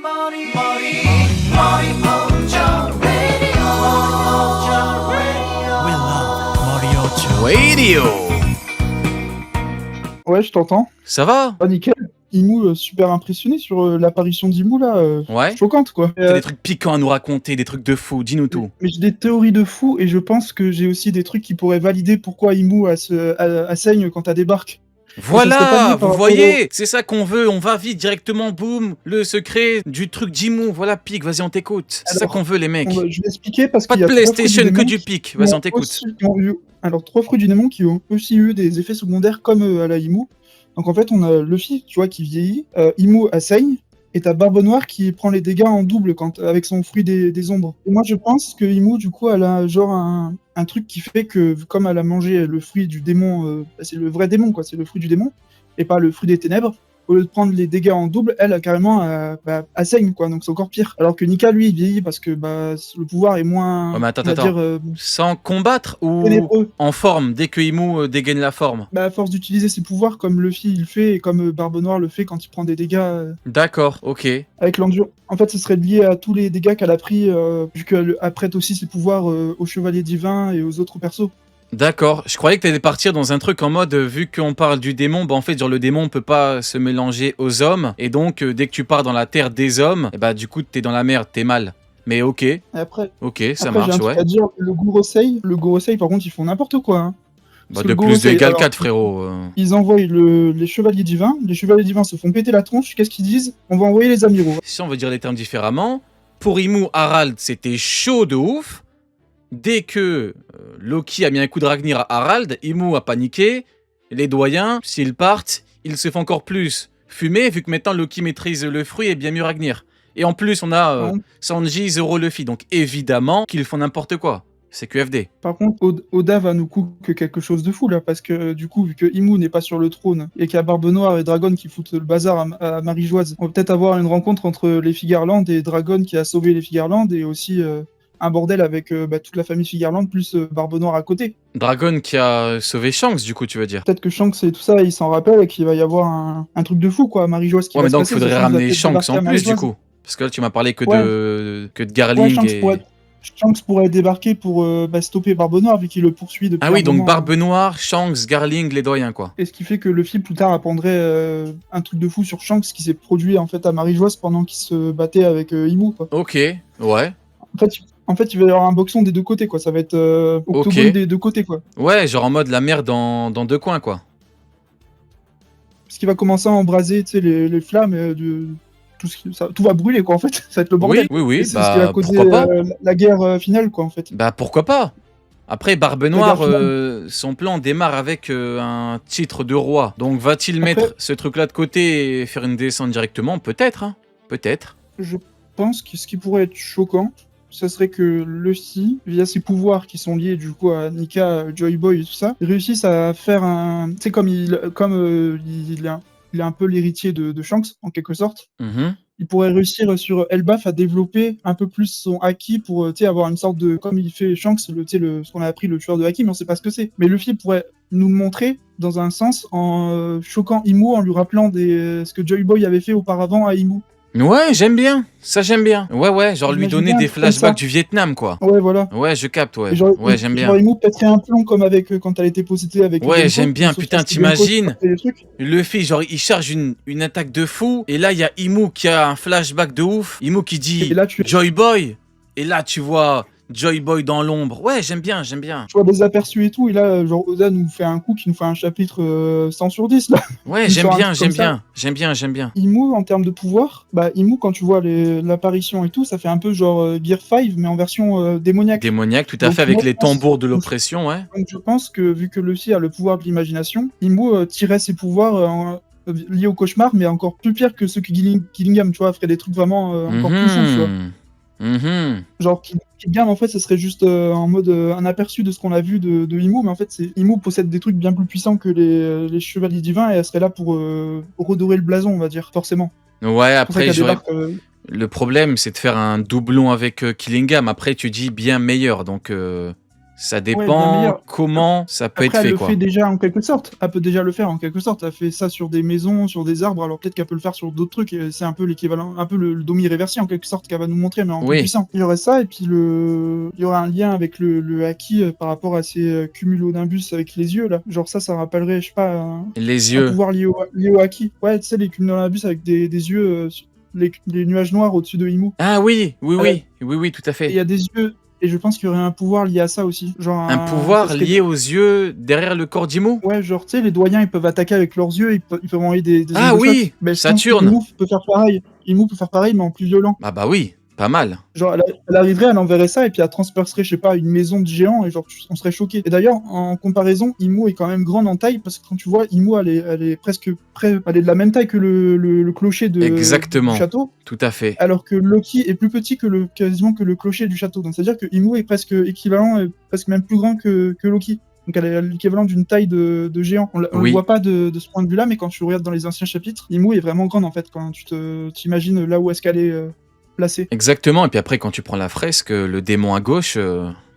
We love Morio Radio. Ouais, je t'entends. Ça va? Ah, nickel. Imo, super impressionné sur l'apparition d'Imo, là. Ouais. Choquante, quoi. T'as des trucs piquants à nous raconter, des trucs de fou, dis-nous tout. Mais j'ai des théories de fou et je pense que j'ai aussi des trucs qui pourraient valider pourquoi Imo saigne quand elle débarque. Voilà, vous voyez, c'est ça qu'on veut, on va vite directement, boum, le secret du truc d'Imo, voilà, pique, vas-y, on t'écoute. C'est ça qu'on veut, les mecs. Je vais expliquer parce Pas qu'il y de a PlayStation, que du pique, vas-y, on t'écoute. Alors, 3 fruits du démon qui ont aussi eu des effets secondaires comme à la Imo. Donc en fait, on a Luffy, tu vois, qui vieillit, Imo saigne, et t'as Barbe Noire qui prend les dégâts en double avec son fruit des ombres. Et moi, je pense que Imo, du coup, elle a genre un truc qui fait que, comme elle a mangé le fruit du démon, c'est le vrai démon, quoi, c'est le fruit du démon, et pas le fruit des ténèbres, au lieu de prendre les dégâts en double, elle a carrément elle saigne, quoi, donc c'est encore pire. Alors que Nika, lui, il vieillit parce que le pouvoir est moins, Ouais, mais attends, on va dire, sans combattre ou ténébreux. en forme, dès que Imo dégaine la forme? À force d'utiliser ses pouvoirs comme Luffy il le fait et comme Barbe Noire le fait quand il prend des dégâts D'accord, ok. avec l'endure. En fait, ce serait lié à tous les dégâts qu'elle a pris, vu qu'elle prête aussi ses pouvoirs aux Chevaliers Divins et aux autres persos. D'accord, je croyais que t'allais partir dans un truc en mode, vu qu'on parle du démon, bah en fait, genre le démon peut pas se mélanger aux hommes, et donc dès que tu pars dans la terre des hommes, et bah du coup t'es dans la merde, t'es mal. Mais ok, Et après, ça j'ai un marche, truc ouais. à dire, le Gorosei, par contre, ils font n'importe quoi. Hein. Bah Parce que de le plus de Gorosei, égal alors, 4, frérot. Ils envoient les Chevaliers Divins, les Chevaliers Divins se font péter la tronche, qu'est-ce qu'ils disent? On va envoyer les amiraux. Si on veut dire les termes différemment, pour Imu, Harald, c'était chaud de ouf. Dès que Loki a mis un coup de Ragnir à Harald, Imu a paniqué. Les doyens, s'ils partent, ils se font encore plus fumer, vu que maintenant Loki maîtrise le fruit et bien mieux Ragnir. Et en plus, on a Sanji, Zoro, Luffy. Donc évidemment qu'ils font n'importe quoi. C'est QFD. Par contre, Oda va nous cook quelque chose de fou là, parce que du coup, vu que Imu n'est pas sur le trône et qu'il y a Barbe Noire et Dragon qui foutent le bazar à Marie-Joise, on va peut-être avoir une rencontre entre les Figarland et Dragon qui a sauvé les Figarland et aussi un bordel avec toute la famille Figarland plus Barbe Noire à côté. Dragon qui a sauvé Shanks, du coup, tu veux dire? Peut-être que Shanks et tout ça, il s'en rappelle et qu'il va y avoir un truc de fou quoi, Marie-Joise qui Ouais, va mais se donc passer, faudrait ça, ramener va Shanks en débarquer à plus, du Marie-Joise. coup. Parce que là, tu m'as parlé que Ouais. de Garling Shanks pourrait débarquer pour stopper Barbe Noire vu qu'il le poursuit depuis Ah oui, un donc moment. Barbe Noire, Shanks, Garling, les doyens, quoi. Et ce qui fait que Luffy plus tard apprendrait un truc de fou sur Shanks qui s'est produit en fait à Marie-Joise pendant qu'il se battait avec Imu quoi. Ok, ouais. En fait, il va y avoir un boxon des deux côtés quoi, ça va être octogone des deux côtés quoi. Ouais, genre en mode la mer dans deux coins, quoi. Parce qu'il va commencer à embraser, tu sais, les flammes tout va brûler quoi en fait, ça va être le bordel. Oui, Et c'est ce qui va causer la guerre finale quoi en fait. Bah pourquoi pas. Après, Barbe Noire, son plan démarre avec un titre de roi. Donc va-t-il mettre ce truc-là de côté et faire une descente directement? Peut-être, hein. Peut-être. Je pense que ce qui pourrait être choquant, ça serait que Luffy, via ses pouvoirs qui sont liés du coup à Nika, Joy Boy et tout ça, réussisse à faire un... Tu sais, comme il est un peu l'héritier de Shanks, en quelque sorte, il pourrait réussir sur Elbaf à développer un peu plus son haki pour avoir une sorte de... Comme il fait Shanks, ce qu'on a appris, le tueur de haki, mais on sait pas ce que c'est. Mais Luffy pourrait nous le montrer dans un sens en choquant Imu, en lui rappelant ce que Joy Boy avait fait auparavant à Imu. Ouais, j'aime bien. Ça, j'aime bien. Ouais, genre lui donner des flashbacks du Vietnam, quoi. Ouais, voilà. Ouais, je capte, ouais. Ouais, j'aime bien. Genre, Imu pèterait un plomb comme quand elle était possédée avec... Ouais, Genko, j'aime bien. Putain, t'imagines le Luffy, genre, il charge une attaque de fou. Et là, il y a Imu qui a un flashback de ouf. Imu qui dit Joy Boy. Et là, tu vois Joy Boy dans l'ombre. Ouais, j'aime bien. Je vois des aperçus et tout. Et là, genre, Oda nous fait un coup qui nous fait un chapitre 100 sur 10, là. Ouais, j'aime bien. Imu, en termes de pouvoir, Imu, quand tu vois l'apparition et tout, ça fait un peu genre Gear 5, mais en version démoniaque. Démoniaque, tout à fait, avec les tambours de l'oppression, ouais. Donc je pense que, vu que Luffy a le pouvoir de l'imagination, Imu tirait ses pouvoirs liés au cauchemar, mais encore plus pire que ceux que Gillingham, tu vois, ferait des trucs vraiment encore plus fous, tu vois. Genre Gillingham en fait ce serait juste en mode un aperçu de ce qu'on a vu de Imu, mais en fait Imu possède des trucs bien plus puissants que les chevaliers divins et elle serait là pour redorer le blason, on va dire, forcément. Ouais, après le problème c'est de faire un doublon avec Gillingham, après tu dis bien meilleur, donc Ça bien dépend meilleur. comment ça peut Après, être elle fait, le quoi. fait déjà en quelque sorte. Elle peut déjà le faire en quelque sorte. Elle fait ça sur des maisons, sur des arbres, alors peut-être qu'elle peut le faire sur d'autres trucs. Et c'est un peu l'équivalent, un peu le Domi Reversi en quelque sorte qu'elle va nous montrer, mais en plus Oui, puissant. Il y aurait ça, et puis il y aurait un lien avec le Haki par rapport à ses cumulonimbus avec les yeux là. Genre ça rappellerait, je sais pas, les un yeux. pouvoir lié au Haki. Ouais, tu sais, les cumulonimbus avec des yeux, les nuages noirs au-dessus de Imu. Ah oui, oui, Euh, oui, oui, oui, tout à et il fait. y a des yeux. Et je pense qu'il y aurait un pouvoir lié à ça aussi. Genre, Un ça pouvoir serait. lié aux yeux derrière le corps d'Imo? Ouais, genre, tu sais, les doyens, ils peuvent attaquer avec leurs yeux, ils peuvent envoyer des ondes Ah de choc. oui, Mais je pense que Saturne. Imu peut faire pareil. Imu peut faire pareil, mais en plus violent. Ah bah oui, pas mal. Genre, elle arriverait, elle enverrait ça, et puis elle transpercerait, je sais pas, une maison de géants, et genre, on serait choqué. Et d'ailleurs, en comparaison, Imu est quand même grande en taille, parce que quand tu vois, Imu, elle est presque près, elle est de la même taille que le clocher du Exactement, château, tout à fait. alors que Loki est plus petit quasiment que le clocher du château. Donc, c'est-à-dire que Imu est presque équivalent, presque même plus grand que Loki. Donc elle est l'équivalent d'une taille de géant. On le Oui. voit pas de ce point de vue-là, mais quand tu regardes dans les anciens chapitres, Imu est vraiment grande en fait, quand tu t'imagines là où est-ce qu'elle est placée. Exactement, et puis après quand tu prends la fresque, le démon à gauche,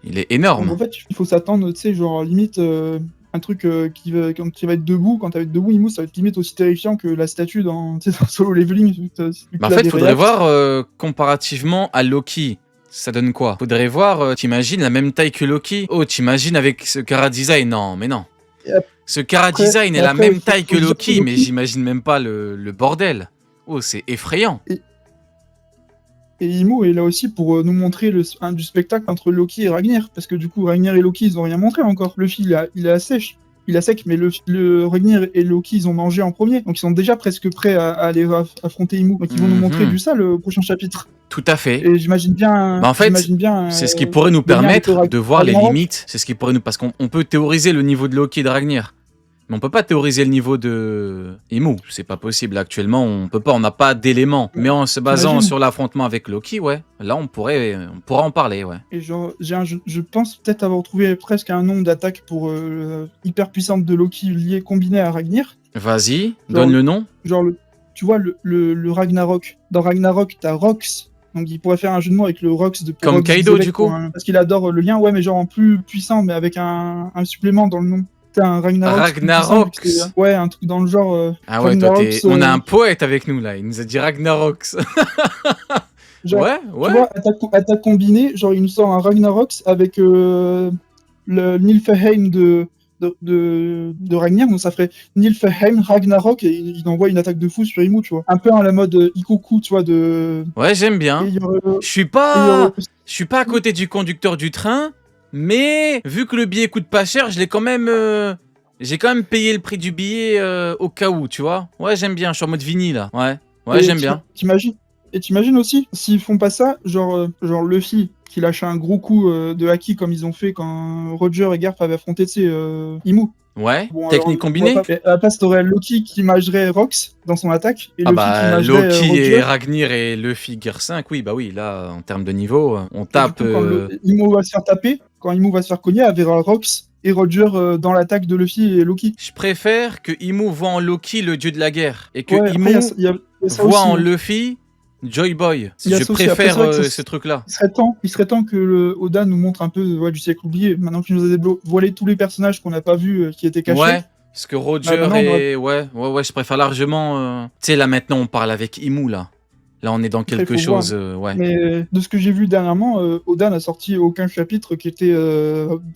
il est Donc énorme. en fait, il faut s'attendre, tu sais, genre limite un truc quand il va être debout, quand tu vas être debout, Imu, ça va être limite aussi terrifiant que la statue dans Solo Leveling. Vu que Bah en fait, faudrait voir comparativement à Loki. Ça donne quoi? Faudrait voir, t'imagines la même taille que Loki? Oh, t'imagines avec ce Kara Design? Non, mais non. Et Ce Kara Design est la après, même taille que faut dire Loki, mais j'imagine même pas le bordel. Oh, c'est effrayant. Et Imu est là aussi pour nous montrer du spectacle entre Loki et Ragnir, parce que du coup Ragnir et Loki ils ont rien montré encore. Luffy il est à sèche. Il est à sec, mais le Ragnir et Loki ils ont mangé en premier, donc ils sont déjà presque prêts à aller affronter Imu. Donc ils vont nous montrer du ça le prochain chapitre. Tout à fait. Et j'imagine bien. Bah en fait, c'est ce qui pourrait nous permettre de voir les limites. C'est ce qui pourrait nous, parce qu'on peut théoriser le niveau de Loki et de Ragnir, mais on peut pas théoriser le niveau de Imu. C'est pas possible actuellement. On peut pas. On n'a pas d'éléments. Mais en se basant sur l'affrontement avec Loki, ouais, là on pourrait en parler, ouais. Et genre, je pense peut-être avoir trouvé presque un nom d'attaque pour hyper puissante de Loki lié combiné à Ragnir. Vas-y, donne le nom. Genre tu vois le Ragnarok. Dans Ragnarok, t'as Rox. Donc il pourrait faire un jeu de mots avec le Rox de comme Rox Kaido du coup. Parce qu'il adore le lien, ouais, mais genre en plus puissant, mais avec un supplément dans le nom. T'as un Ragnarok. Ragnarok. Ouais, un truc dans le genre. Ah ouais, toi on a un poète avec nous là. Il nous a dit Ragnaroks. Genre, ouais. Tu vois, attaque combinée, genre il nous sort un Ragnaroks avec le Nilfheim de Ragnir, donc ça ferait Nilfheim, Ragnarok, et il envoie une attaque de fou sur Imu, tu vois. Un peu à la mode Ikoku, tu vois, de... Ouais, j'aime bien. Je suis pas à côté du conducteur du train, mais vu que le billet coûte pas cher, j'ai quand même payé le prix du billet au cas où, tu vois. Ouais, j'aime bien, je suis en mode Vini, là. Ouais, j'aime bien. T'imagines aussi, s'ils font pas ça, genre Luffy qui lâche un gros coup de haki comme ils ont fait quand Roger et Garp avaient affronté, Imu. Ouais, bon, technique combinée. À la place, t'aurais Loki qui magerait Rox dans son attaque. Et Luffy qui magerait Loki Roger. et Ragnir et Luffy Gear 5, oui, bah oui, là, en termes de niveau, on tape... Coup, quand Imu va se faire taper, quand Imu va se faire cogner, elle verra Rox et Roger dans l'attaque de Luffy et Loki. Je préfère que Imu voit en Loki le dieu de la guerre, et que Imu voit en Luffy... Joy Boy, je préfère ce truc-là. Il serait temps que Oda nous montre un peu du siècle oublié. Maintenant qu'il nous a dévoilé tous les personnages qu'on n'a pas vus, qui étaient cachés. Ouais, parce que Roger ouais, je préfère largement... Tu sais, là maintenant on parle avec Imu, là. Là on est dans quelque chose, ouais. Mais de ce que j'ai vu dernièrement, Oda n'a sorti aucun chapitre qui était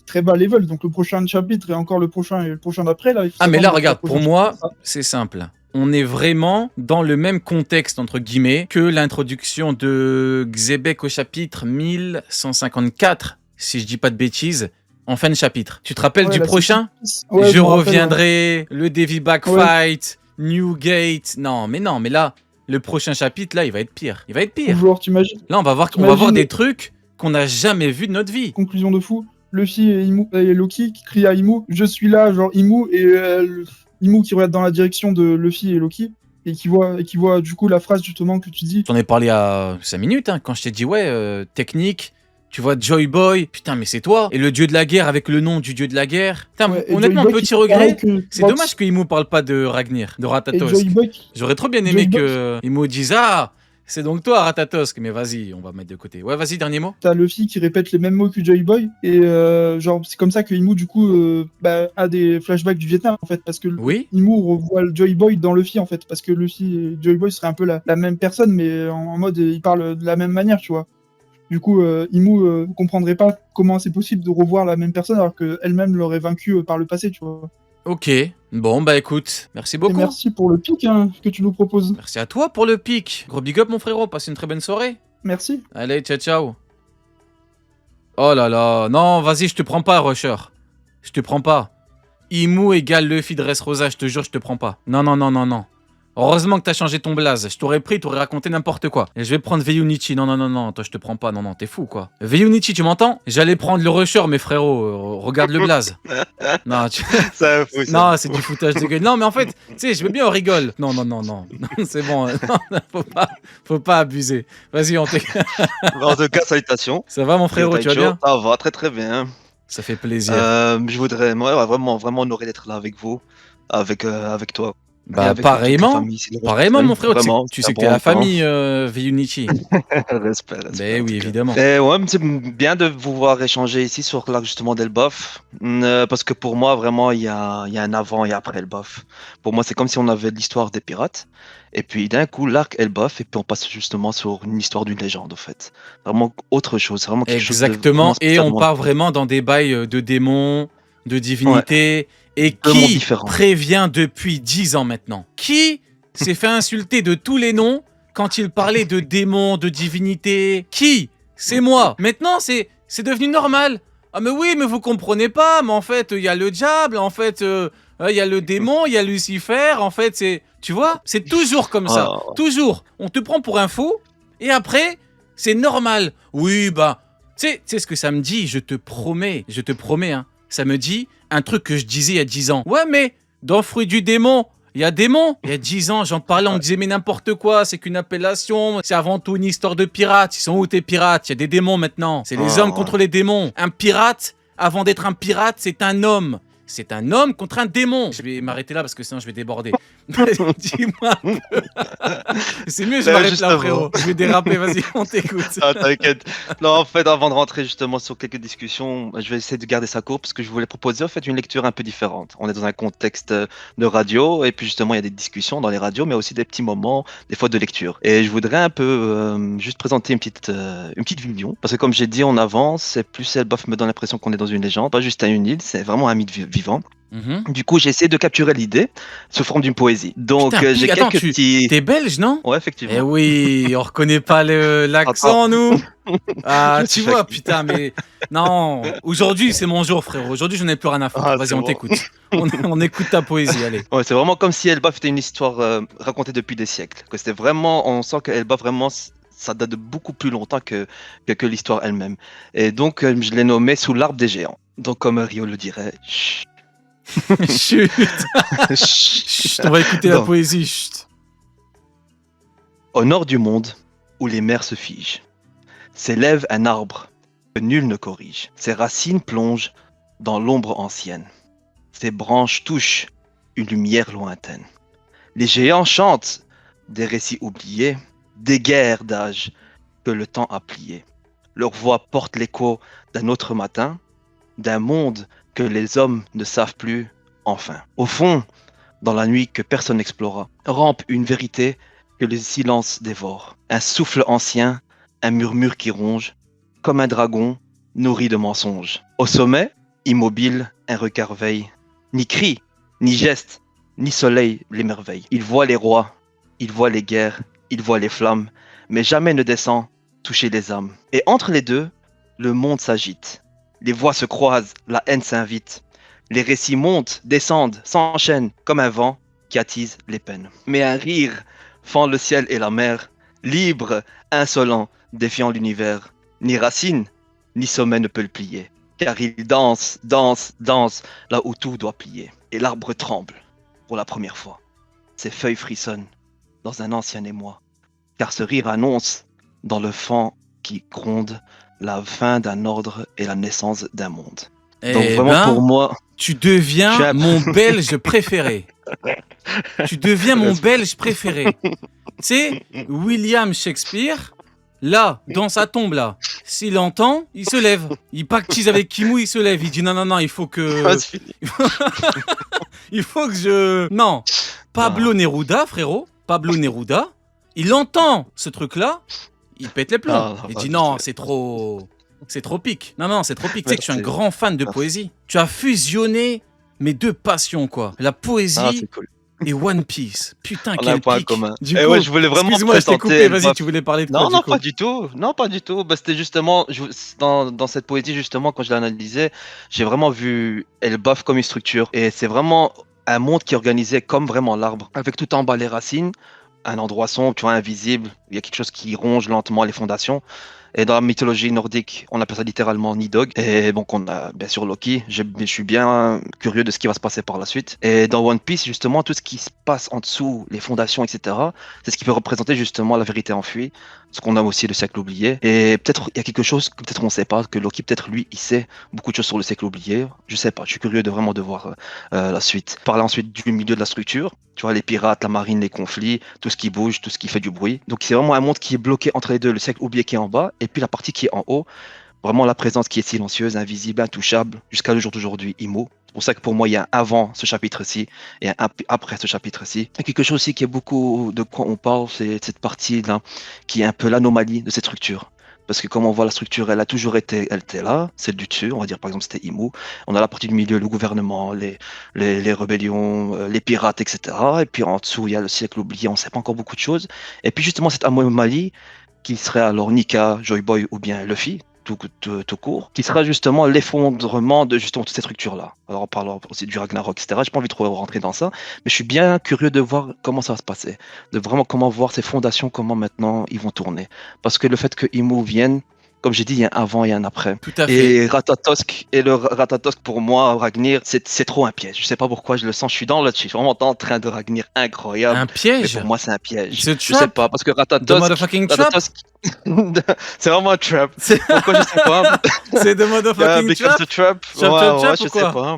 très bas level. Donc le prochain chapitre et encore le prochain et le prochain d'après, là... mais là regarde, pour moi, c'est simple. On est vraiment dans le même contexte, entre guillemets, que l'introduction de Xebec au chapitre 1154, si je dis pas de bêtises, en fin de chapitre. Tu te rappelles du prochain? Je reviendrai, le Davy Back Fight, New Gate... Non, mais là, le prochain chapitre, là, il va être pire. Genre, t'imagines... Là, on va voir des trucs qu'on n'a jamais vus de notre vie. Conclusion de fou. Luffy et Loki qui crient à Imu, je suis là, genre Imu, et... Imu qui regarde dans la direction de Luffy et Loki et qui voit du coup la phrase justement que tu dis. J'en ai parlé à 5 minutes quand je t'ai dit technique, tu vois Joy Boy, putain mais c'est toi. Et le dieu de la guerre avec le nom du dieu de la guère. Putain, honnêtement petit regret. C'est dommage que Imu parle pas de Ragnir, de Ratatosk. J'aurais trop bien aimé que Imu dise C'est donc toi, Ratatosk. Mais vas-y, on va mettre de côté. Ouais, vas-y, dernier mot. T'as Luffy qui répète les mêmes mots que Joy Boy, et genre c'est comme ça que Imu du coup a des flashbacks du Vietnam en fait, parce que Oui. Imu revoit le Joy Boy dans Luffy en fait, parce que Luffy et Joy Boy seraient un peu la même personne, mais en mode ils parlent de la même manière, tu vois. Du coup, Imu comprendrait pas comment c'est possible de revoir la même personne alors qu'elle-même l'aurait vaincu par le passé, tu vois. Ok. Bon, bah écoute, merci Et beaucoup. merci pour le pic que tu nous proposes. Merci à toi pour le pic. Gros big up, mon frérot. Passe une très bonne soirée. Merci. Allez, ciao, ciao. Oh là là. Non, vas-y, je te prends pas, Rusher. Je te prends pas. Imu égale Luffy Dressrosa, je te jure, je te prends pas. Non, non, non, non, non. Heureusement que t'as changé ton blaze. Je t'aurais pris, t'aurais raconté n'importe quoi. Et je vais prendre Veyunichi. Non, non, non, non, toi je te prends pas. Non, non, t'es fou quoi. Veyunichi, tu m'entends? J'allais prendre le Rusher, mes frérots. Regarde le blaze. Non, Ça fou, ça. non, c'est du foutage de gueule. Non, mais en fait, tu sais, je veux bien, on rigole. Non, non, non, non. Non, c'est bon. Non, faut pas abuser. Vas-y, on t'écoute. En tout cas, salutations. Ça va, mon frérot, tu vas bien? Ça va très très bien. Ça fait plaisir. Je voudrais vraiment honoré d'être là avec vous, avec toi. Et Bah, avec toute pareillement. la famille, c'est le Pareillement, respect. mon frérot. Vraiment, Tu c'est sais un que t'es bon la temps. famille, Veyunichi. Respect, Ben en oui, tout cas. évidemment. Et ouais, mais c'est bien de vous voir échanger ici sur l'arc justement d'Elbaf, parce que pour moi, vraiment, il y a un avant et après Elbaf. Pour moi, c'est comme si on avait l'histoire des pirates, et puis d'un coup, l'arc Elbaf, et puis on passe justement sur une histoire d'une légende, en fait. Vraiment autre chose, c'est vraiment quelque chose de Exactement. vraiment Et on spécialement part différent. vraiment dans des bails de démons, de divinités. Et Deux mondes qui différents. prévient depuis 10 ans maintenant? Qui s'est fait insulter de tous les noms quand il parlait de démons, de divinités? Qui? C'est moi. Maintenant, c'est devenu normal. Ah mais oui, mais vous comprenez pas. Mais en fait, il y a le diable. En fait, il y a le démon, il y a Lucifer. En fait, c'est... Tu vois? C'est toujours comme ça. Ah, Toujours. On te prend pour un fou. Et après, c'est normal. Oui, bah... Tu sais ce que ça me dit? Je te promets, hein. Ça me dit un truc que je disais il y a 10 ans. Ouais, mais dans Fruit du démon, il y a démon. Il y a 10 ans, j'en parlais, on me disait mais n'importe quoi, c'est qu'une appellation, c'est avant tout une histoire de pirates. Ils sont où tes pirates? Il y a des démons maintenant. C'est les hommes contre les démons. Un pirate, avant d'être un pirate, c'est un homme. C'est un homme contre un démon. Je vais m'arrêter là parce que sinon je vais déborder. Dis-moi un peu. C'est mieux, je m'arrête là, justement. frérot. Je vais déraper, vas-y, on t'écoute. Ah, t'inquiète. Non, en fait, avant de rentrer justement sur quelques discussions, je vais essayer de garder ça court parce que je voulais proposer en fait une lecture un peu différente. On est dans un contexte de radio et puis justement il y a des discussions dans les radios, mais aussi des petits moments, des fois de lecture. Et je voudrais un peu juste présenter une petite vision parce que comme j'ai dit en avant, c'est plus Elbaf me donne l'impression qu'on est dans une légende, pas juste à une île, c'est vraiment un mythe vivant. Mhm. Du coup, j'ai essayé de capturer l'idée sous forme d'une poésie. Donc, Putain, j'ai attends, quelques petits. T'es belge, non? Ouais, effectivement. Eh oui, on reconnaît pas l'accent, nous. Ah, Je tu suis vois, fatigué. putain, mais non. Aujourd'hui, c'est mon jour, frérot. Aujourd'hui, je n'ai plus rien à foutre. Ah, Vas-y, c'est on bon. t'écoute. On écoute ta poésie, allez. Ouais, c'est vraiment comme si Elbaf était une histoire racontée depuis des siècles. Que c'était vraiment, on sent que Elbaf vraiment, ça date de beaucoup plus longtemps que l'histoire elle-même. Et donc, je l'ai nommé sous l'arbre des géants. Donc, comme Rio le dirait, chut. Chut, chut, on va écouter la Donc, poésie. Chut. au nord du monde, où les mers se figent, s'élève un arbre que nul ne corrige. Ses racines plongent dans l'ombre ancienne. Ses branches touchent une lumière lointaine. Les géants chantent des récits oubliés, des guerres d'âge que le temps a pliés. Leur voix porte l'écho d'un autre matin, d'un monde que les hommes ne savent plus enfin. Au fond, dans la nuit que personne n'explora, rampe une vérité que le silence dévore. Un souffle ancien, un murmure qui ronge, comme un dragon nourri de mensonges. Au sommet, immobile, un regard veille. Ni cri, ni geste, ni soleil l'émerveille. Il voit les rois, il voit les guerres, il voit les flammes, mais jamais ne descend toucher les âmes. Et entre les deux, le monde s'agite. Les voix se croisent, la haine s'invite. Les récits montent, descendent, s'enchaînent comme un vent qui attise les peines. Mais un rire fend le ciel et la mer, libre, insolent, défiant l'univers. Ni racine, ni sommet ne peut le plier, car il danse, danse, danse, là où tout doit plier. Et l'arbre tremble, pour la première fois. Ses feuilles frissonnent, dans un ancien émoi, car ce rire annonce, dans le vent qui gronde, la fin d'un ordre et la naissance d'un monde. Donc Eh vraiment ben, pour moi, tu deviens Je suis un- mon belge préféré. Tu deviens mon belge préféré. sais, William Shakespeare, là, dans sa tombe, là, s'il entend, il se lève. Il pactise avec Kimou, il se lève. Il dit non, il faut que... Ah, c'est fini. il faut que je... Non. Pablo Neruda, frérot, Pablo Neruda, il entend ce truc-là, il pète les plombs. Non, Il pas dit du non, tout. c'est trop... C'est trop pique. Non, c'est trop pique. Tu sais que je suis un Merci. grand fan de Merci. poésie. Tu as fusionné mes deux passions, quoi. La Ah, poésie c'est cool. et One Piece. Putain, On a un quel point pic. commun. Du Eh coup, ouais, je voulais vraiment excuse-moi, je t'ai coupé. présenter Vas-y, Elbaf. tu voulais parler de quoi, Non, du non, coup pas du tout. Non, pas du tout. Bah, c'était justement, dans cette poésie, justement, quand je l'analysais, j'ai vraiment vu Elbaf comme une structure. Et c'est vraiment un monde qui est organisé comme vraiment l'arbre. Avec tout en bas les racines, un endroit sombre, tu vois, invisible. Il y a quelque chose qui ronge lentement les fondations. Et dans la mythologie nordique, on appelle ça littéralement Nidhogg. Et donc, on a bien sûr Loki. Je suis bien curieux de ce qui va se passer par la suite. Et dans One Piece, justement, tout ce qui se passe en dessous, les fondations, etc., c'est ce qui peut représenter justement la vérité enfuie. Ce qu'on a aussi le siècle oublié. Et peut-être il y a quelque chose que peut-être on ne sait pas, que Loki, peut-être lui, il sait beaucoup de choses sur le siècle oublié. Je sais pas, je suis curieux de vraiment de voir la suite. Parler ensuite du milieu de la structure. Tu vois, les pirates, la marine, les conflits, tout ce qui bouge, tout ce qui fait du bruit. Donc c'est vraiment un monde qui est bloqué entre les deux, le siècle oublié qui est en bas, et puis la partie qui est en haut. Vraiment la présence qui est silencieuse, invisible, intouchable, jusqu'à le jour d'aujourd'hui, Imo. C'est pour ça que pour moi, il y a un avant ce chapitre-ci et un après ce chapitre-ci. Et quelque chose aussi qui est beaucoup de quoi on parle, c'est cette partie-là, qui est un peu l'anomalie de cette structure. Parce que comme on voit la structure, elle a toujours été, elle était là, celle du dessus, on va dire par exemple c'était Imo. On a la partie du milieu, le gouvernement, les rébellions, les pirates, etc. Et puis en dessous, il y a le siècle oublié, on ne sait pas encore beaucoup de choses. Et puis justement cette anomalie, qui serait alors Nika, Joy Boy ou bien Luffy, tout court, qui sera justement l'effondrement de justement toutes ces structures-là. Alors on parle aussi du Ragnarok, etc. J'ai pas envie de trop rentrer dans ça, mais je suis bien curieux de voir comment ça va se passer, de vraiment comment voir ces fondations, comment maintenant ils vont tourner. Parce que le fait que Imo vienne, comme j'ai dit, il y a un avant et un après. Tout à fait. Et Ratatosk, et le Ratatosk pour moi, Ragnir, c'est trop un piège. Je sais pas pourquoi je le sens, je suis dans le, je suis vraiment en train de Ragnir incroyable. Un Mais piège. pour moi, c'est un piège. It's a Je sais trap. pas, parce que The Ratatosk, motherfucking trap. c'est vraiment un trap. C'est Pourquoi je sais pas? c'est the Yeah, motherfucking because trap. the trap. Trap, Ouais, trap, ouais, trap je ou sais quoi? pas.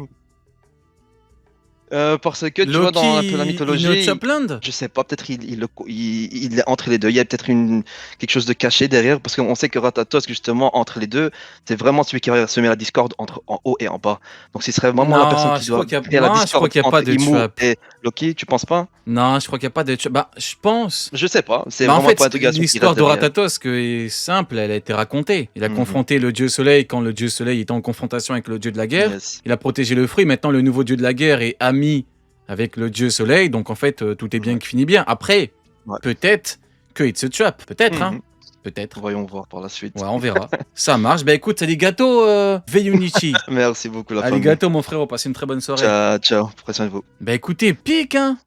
Parce que tu vois, dans un peu la Loki, mythologie, in Chopland. je sais pas, peut-être il est entre les deux. Il y a peut-être quelque chose de caché derrière, parce qu'on sait que Ratatosk, justement, entre les deux, c'est vraiment celui qui va semer la discorde entre en haut et en bas. Donc, ce serait vraiment la personne Non, qui je doit crois qu'il y a... créer la non, je crois discorde qu'il n'y a pas entre de Imu trap. et Loki, tu penses pas? Non, je crois qu'il n'y a pas de trap. Bah, je pense. Je sais pas, c'est Bah, en vraiment un fait, point d'interrogation qui l'histoire reste de derrière. Ratatosk est simple, elle a été racontée. Il a Mhm. confronté le dieu soleil quand le dieu soleil était en confrontation avec le dieu de la guerre. Yes. Il a protégé le fruit. Maintenant, le nouveau dieu de la guerre est ami avec le dieu soleil. Donc, en fait, tout est bien qui finit bien. Après, Ouais. peut-être que it's a trap. Peut-être, hein. Mhm. Peut-être. Voyons voir par la suite. Ouais, on verra. Ça marche. Bah, écoute, arigato, Veyunichi. Merci beaucoup, la famille. Arigato, mon frérot. Passez une très bonne soirée. Ciao, ciao. Prenez soin de vous. Bah, écoutez, pique, hein.